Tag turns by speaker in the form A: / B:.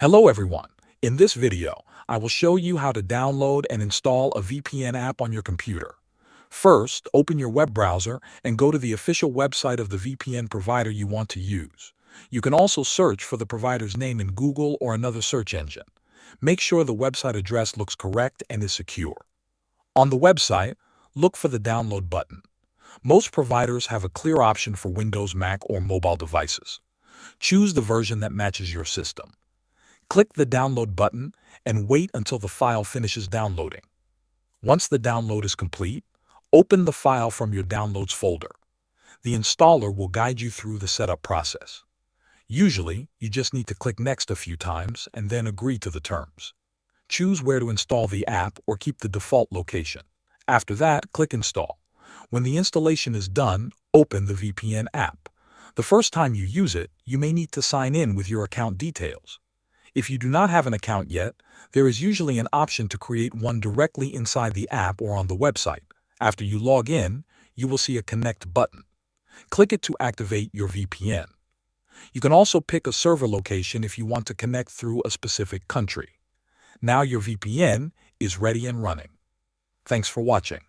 A: Hello everyone. In this video, I will show you how to download and install a VPN app on your computer. First, open your web browser and go to the official website of the VPN provider you want to use. You can also search for the provider's name in Google or another search engine. Make sure the website address looks correct and is secure. On the website, look for the download button. Most providers have a clear option for Windows, Mac, or mobile devices. Choose the version that matches your system. Click the download button and wait until the file finishes downloading. Once the download is complete, open the file from your Downloads folder. The installer will guide you through the setup process. Usually, you just need to click Next a few times and then agree to the terms. Choose where to install the app or keep the default location. After that, click Install. When the installation is done, open the VPN app. The first time you use it, you may need to sign in with your account details. If you do not have an account yet, there is usually an option to create one directly inside the app or on the website. After you log in, you will see a Connect button. Click it to activate your VPN. You can also pick a server location if you want to connect through a specific country. Now your VPN is ready and running. Thanks for watching.